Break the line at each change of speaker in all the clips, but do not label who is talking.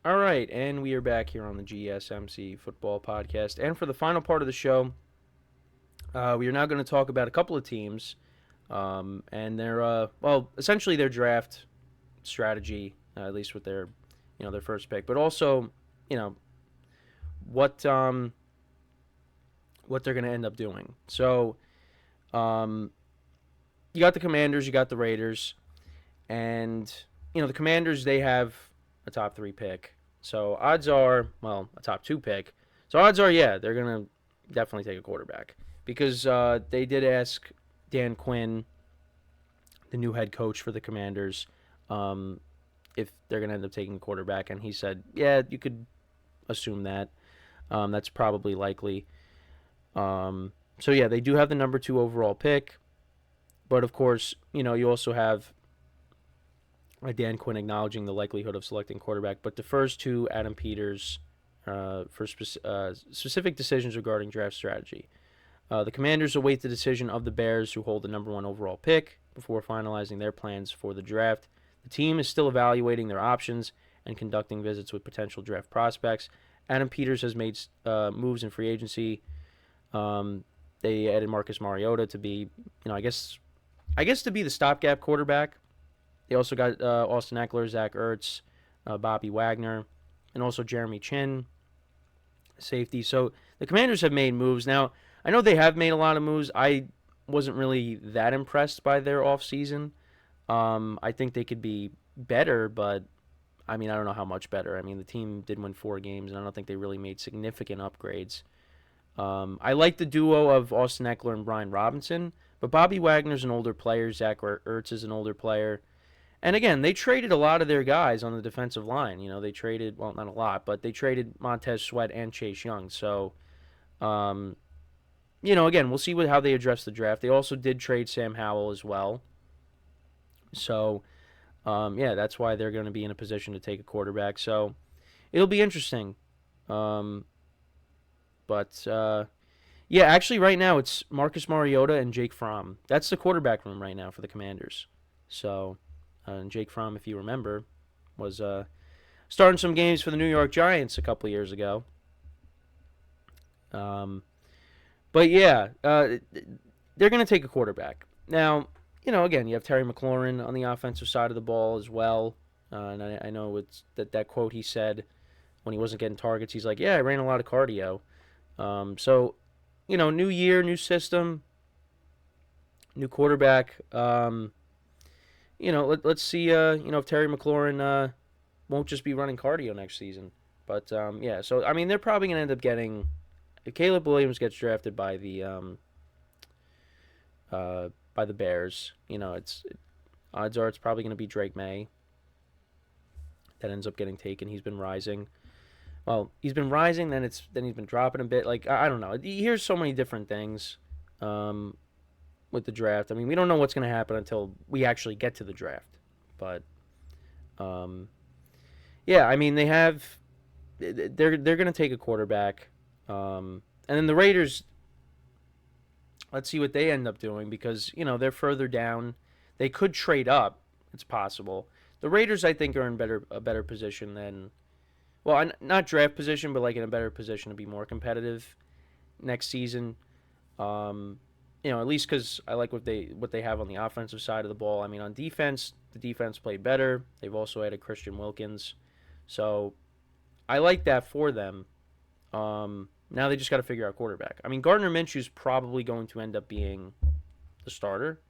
All right, and we are back here on the GSMC football podcast. And for the final part of the show, we are now going to talk about a couple of teams and their, essentially their draft strategy, at least with their, their first pick, but also, you know, what what they're going to end up doing. So, um, you got the Commanders, you got the Raiders, and the Commanders they have a top three pick. So odds are, well, a top two pick. So odds are, yeah, they're gonna definitely take a quarterback because they did ask Dan Quinn, the new head coach for the Commanders, um, if they're gonna end up taking a quarterback, and he said, yeah, you could assume that. That's probably likely. So yeah, they do have the number two overall pick, but of course, you also have Dan Quinn acknowledging the likelihood of selecting quarterback, but defers to Adam Peters for specific decisions regarding draft strategy. The Commanders await the decision of the Bears, who hold the number one overall pick, before finalizing their plans for the draft. The team is still evaluating their options and conducting visits with potential draft prospects. Adam Peters has made moves in free agency. They added Marcus Mariota to be, I guess to be the stopgap quarterback. They also got Austin Eckler, Zach Ertz, Bobby Wagner, and also Jeremy Chin, safety. So the Commanders have made moves. Now, I know they have made a lot of moves. I wasn't really that impressed by their offseason. I think they could be better, but I mean, I don't know how much better. I mean, the team did win 4 games, and I don't think they really made significant upgrades. I like the duo of Austin Eckler and Brian Robinson, but Bobby Wagner's an older player. Zach Ertz is an older player. And again, they traded a lot of their guys on the defensive line. They traded, well, not a lot, but they traded Montez Sweat and Chase Young. So, um, again, we'll see how they address the draft. They also did trade Sam Howell as well. So, yeah, that's why they're going to be in a position to take a quarterback. So, it'll be interesting. Um, but yeah, actually, right now it's Marcus Mariota and Jake Fromm. That's the quarterback room right now for the Commanders. So, and Jake Fromm, if you remember, was starting some games for the New York Giants a couple years ago. Um, but yeah, they're going to take a quarterback. Now, again, you have Terry McLaurin on the offensive side of the ball as well. And I know it's that quote he said when he wasn't getting targets. He's like, yeah, I ran a lot of cardio. So, new year, new system, new quarterback. Let's see, if Terry McLaurin won't just be running cardio next season. But, yeah, so, I mean, they're probably going to end up getting, if Caleb Williams gets drafted by the Bears, odds are it's probably going to be Drake May that ends up getting taken. He's been rising. Well, he's been rising, then he's been dropping a bit. Like, I don't know. You hear so many different things. With the draft. I mean, we don't know what's going to happen until we actually get to the draft. But, yeah, I mean, they're going to take a quarterback, and then the Raiders. Let's see what they end up doing because they're further down. They could trade up. It's possible. The Raiders, I think, are in a better position than, well, not draft position, but like in a better position to be more competitive next season. At least because I like what they have on the offensive side of the ball. I mean, on defense, the defense played better. They've also added Christian Wilkins, so I like that for them. Now they just got to figure out quarterback. I mean, Gardner Minshew's probably going to end up being the starter.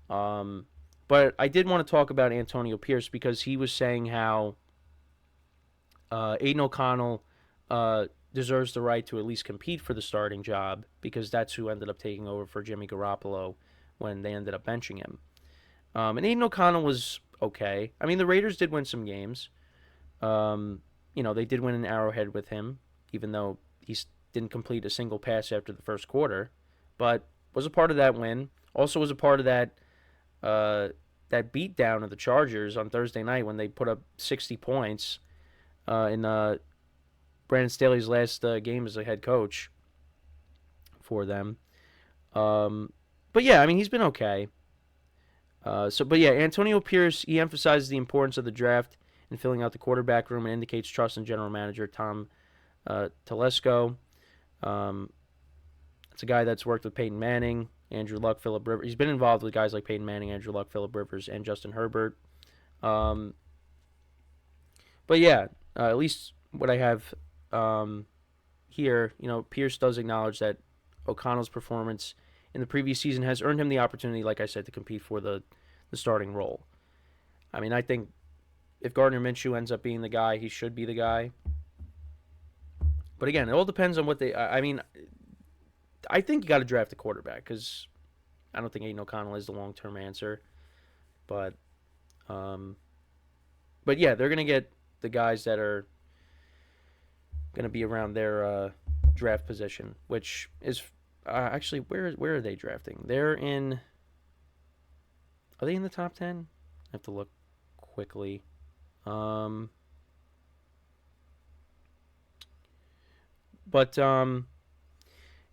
But I did want to talk about Antonio Pierce because he was saying how Aidan O'Connell deserves the right to at least compete for the starting job because that's who ended up taking over for Jimmy Garoppolo when they ended up benching him. And Aidan O'Connell was okay. I mean, the Raiders did win some games. They did win an Arrowhead with him, even though he didn't complete a single pass after the first quarter, but was a part of that win. Also was a part of that beatdown of the Chargers on Thursday night when they put up 60 points in Brandon Staley's last game as a head coach for them. But yeah, I mean, he's been okay. But yeah, Antonio Pierce, he emphasizes the importance of the draft in filling out the quarterback room and indicates trust in general manager Tom Telesco. It's a guy that's worked with Peyton Manning, Andrew Luck, Phillip Rivers. He's been involved with guys like Peyton Manning, Andrew Luck, Phillip Rivers, and Justin Herbert. But yeah, at least what I have here, Pierce does acknowledge that O'Connell's performance in the previous season has earned him the opportunity, like I said, to compete for the starting role. I mean, I think if Gardner Minshew ends up being the guy, he should be the guy. But again, it all depends on what they. I mean, I think you got to draft a quarterback because I don't think Aidan O'Connell is the long-term answer. But yeah, they're gonna get the guys that are gonna be around their draft position, which is actually where are they drafting? They're in. Are they in the top 10? I have to look quickly.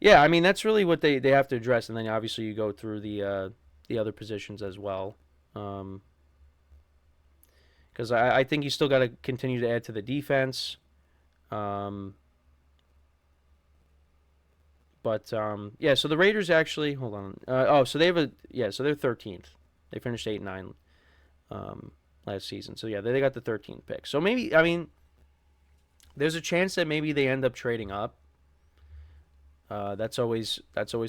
Yeah, I mean that's really what they have to address, and then obviously you go through the other positions as well. Because I think you still got to continue to add to the defense. Yeah, so the Raiders actually hold on. So they have so they're 13th. They finished 8-9 last season. So yeah, they got the 13th pick. So maybe there's a chance that maybe they end up trading up. That's always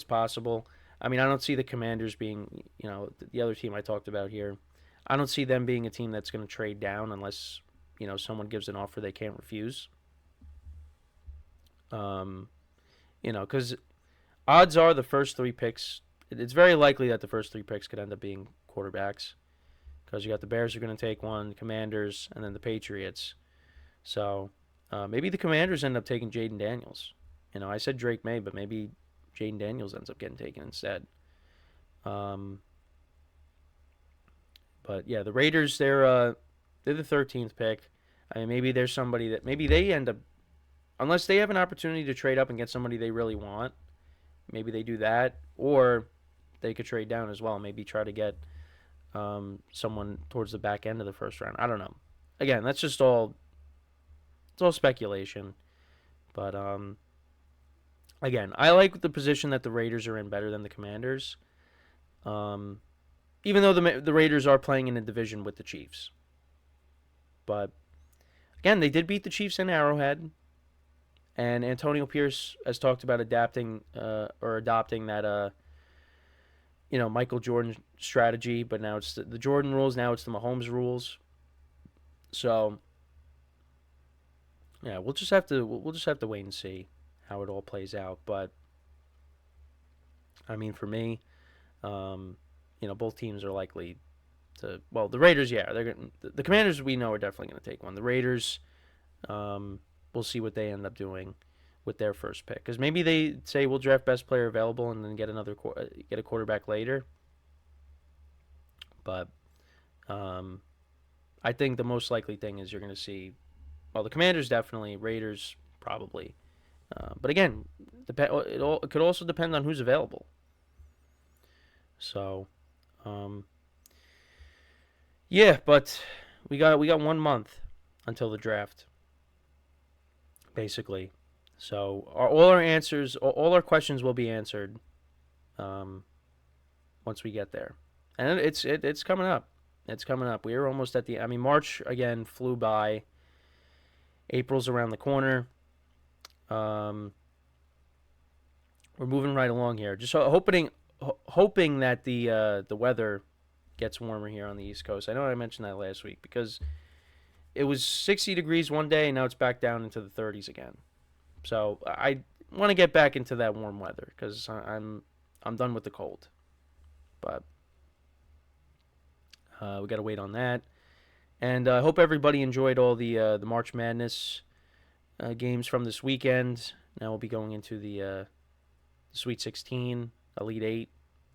possible. I mean, I don't see the Commanders being, the other team I talked about here. I don't see them being a team that's going to trade down unless, someone gives an offer they can't refuse. Because odds are the first 3 picks, it's very likely that the first 3 picks could end up being quarterbacks. Because you got the Bears are going to take one, the Commanders, and then the Patriots. So maybe the Commanders end up taking Jaden Daniels. I said Drake May, but maybe Jaden Daniels ends up getting taken instead. But yeah, the Raiders, they're the 13th pick. I mean, maybe there's somebody that maybe they end up, unless they have an opportunity to trade up and get somebody they really want, maybe they do that, or they could trade down as well. Maybe try to get someone towards the back end of the first round. I don't know. Again, that's just all. It's all speculation, but again, I like the position that the Raiders are in better than the Commanders. Even though the Raiders are playing in a division with the Chiefs. But, again, they did beat the Chiefs in Arrowhead. And Antonio Pierce has talked about adopting that, Michael Jordan strategy. But now it's the Jordan rules. Now it's the Mahomes rules. So, yeah, we'll just have to wait and see how it all plays out. But, I mean, for me, both teams are likely to. Well, the Raiders, yeah, the Commanders we know are definitely going to take one. The Raiders, we'll see what they end up doing with their first pick, because maybe they say we'll draft best player available and then get a quarterback later. But I think the most likely thing is you're going to see. Well, the Commanders definitely, Raiders probably, but again, it could also depend on who's available. So. Yeah, but we got 1 month until the draft, basically. So all our questions will be answered once we get there, and it's coming up. It's coming up. We are almost at the. I mean, March again flew by. April's around the corner. We're moving right along here. Just hoping that the weather gets warmer here on the East Coast. I know I mentioned that last week because it was 60 degrees one day and now it's back down into the 30s again. So I want to get back into that warm weather because I'm done with the cold. But we got to wait on that. And I hope everybody enjoyed all the March Madness games from this weekend. Now we'll be going into the Sweet 16, Elite 8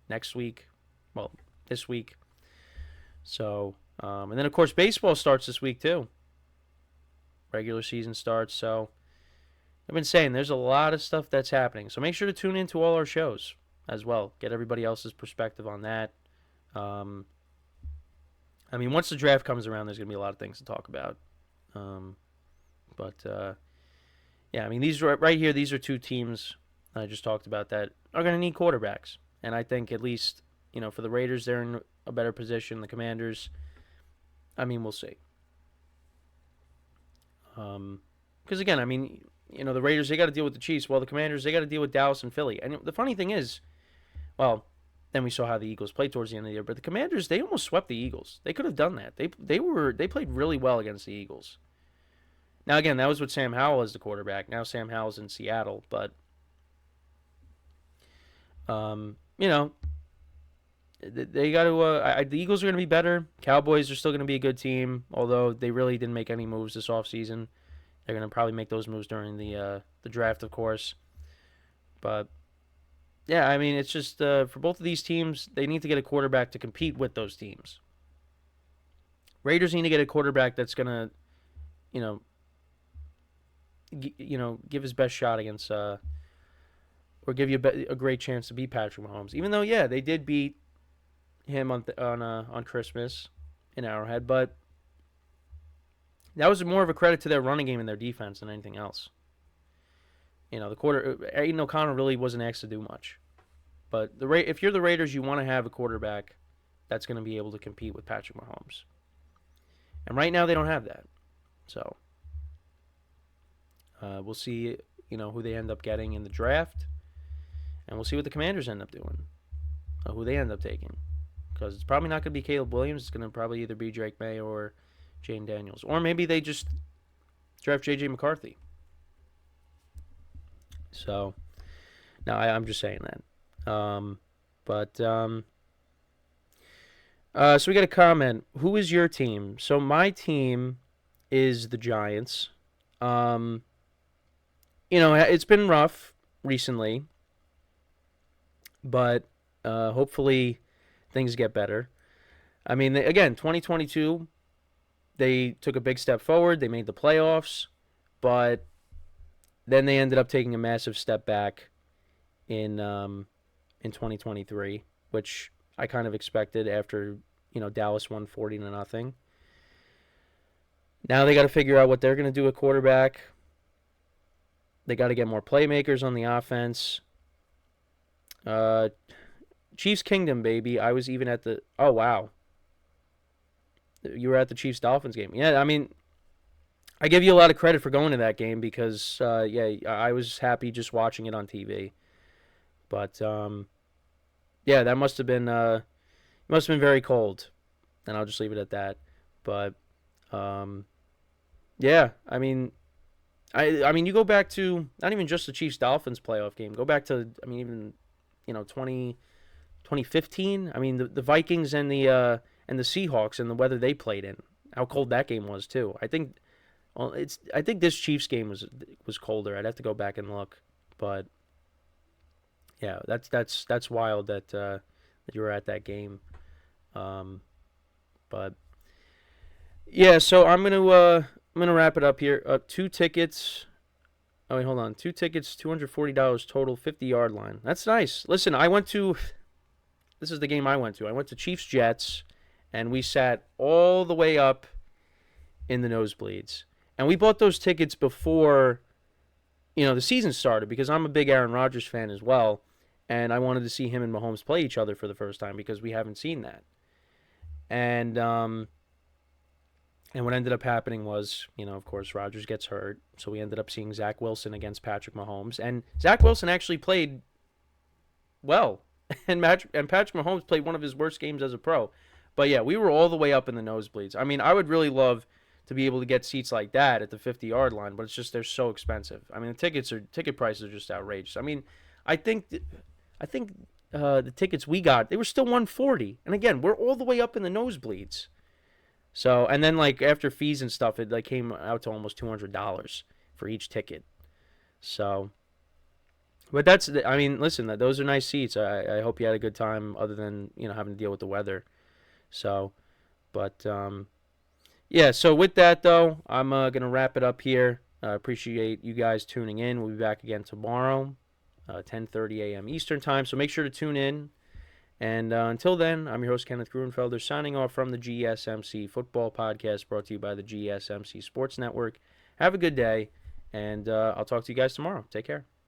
next week. Well, this week. So, and then of course baseball starts this week too. Regular season starts. So, I've been saying there's a lot of stuff that's happening. So make sure to tune into all our shows as well. Get everybody else's perspective on that. I mean, once the draft comes around, there's going to be a lot of things to talk about. Um, but yeah, I mean these right here. These are two teams I just talked about that are going to need quarterbacks, and I think at least for the Raiders they're in a better position. The Commanders, I mean, we'll see. Because again, I mean, the Raiders they got to deal with the Chiefs, while the Commanders they got to deal with Dallas and Philly. And the funny thing is, well, then we saw how the Eagles played towards the end of the year, but the Commanders they almost swept the Eagles. They could have done that. They played really well against the Eagles. Now again, that was with Sam Howell as the quarterback. Now Sam Howell's in Seattle, but you know, they got to. The Eagles are going to be better. Cowboys are still going to be a good team, although they really didn't make any moves this offseason. They're going to probably make those moves during the draft, of course. But yeah, I mean, it's just for both of these teams, they need to get a quarterback to compete with those teams. Raiders need to get a quarterback that's going to, you know, give his best shot against, or give you a great chance to beat Patrick Mahomes. Even though, yeah, they did beat him on Christmas in Arrowhead, but that was more of a credit to their running game and their defense than anything else. AidanO'Connell really wasn't asked to do much. But if you're the Raiders, you want to have a quarterback that's going to be able to compete with Patrick Mahomes. And right now they don't have that. So we'll see, who they end up getting in the draft, and we'll see what the Commanders end up doing, who they end up taking, because it's probably not going to be Caleb Williams. It's going to probably either be Drake May or Jane Daniels, or maybe they just draft J.J. McCarthy. So, no, I'm just saying that. So we got a comment. Who is your team? So my team is the Giants. It's been rough recently, but hopefully things get better. I mean, again, 2022, they took a big step forward. They made the playoffs, but then they ended up taking a massive step back in 2023, which I kind of expected after Dallas won 40-0. Now they got to figure out what they're going to do at quarterback. They got to get more playmakers on the offense. Chiefs Kingdom, baby. I was even at the. Oh wow. You were at the Chiefs Dolphins game. Yeah, I mean, I give you a lot of credit for going to that game because I was happy just watching it on TV. But yeah, that must have been very cold, and I'll just leave it at that. But yeah, I mean, you go back to not even just the Chiefs Dolphins playoff game. Go back to even 2015. I mean the Vikings and the Seahawks and the weather they played in. How cold that game was too. I think this Chiefs game was colder. I'd have to go back and look, but yeah, that's wild that you were at that game. But yeah, so I'm gonna wrap it up here. 2 tickets. Oh wait, hold on. 2 tickets, $240 total, 50-yard line. That's nice. Listen, this is the game I went to. I went to Chiefs Jets, and we sat all the way up in the nosebleeds. And we bought those tickets before the season started because I'm a big Aaron Rodgers fan as well, and I wanted to see him and Mahomes play each other for the first time because we haven't seen that. And what ended up happening was, of course, Rodgers gets hurt, so we ended up seeing Zach Wilson against Patrick Mahomes, and Zach Wilson actually played well, and Patrick Mahomes played one of his worst games as a pro. But yeah, we were all the way up in the nosebleeds. I mean, I would really love to be able to get seats like that at the 50-yard line, but it's just they're so expensive. I mean, the ticket prices are just outrageous. I mean, I think the tickets we got, they were still $140, and again, we're all the way up in the nosebleeds. So, and then like after fees and stuff, it came out to almost $200 for each ticket. So, but listen, those are nice seats. I hope you had a good time, other than having to deal with the weather. So, but yeah. So with that though, I'm gonna wrap it up here. I appreciate you guys tuning in. We'll be back again tomorrow, 10:30 a.m. Eastern time. So make sure to tune in. And until then, I'm your host, Kenneth Gruenfelder, signing off from the GSMC Football Podcast, brought to you by the GSMC Sports Network. Have a good day, and I'll talk to you guys tomorrow. Take care.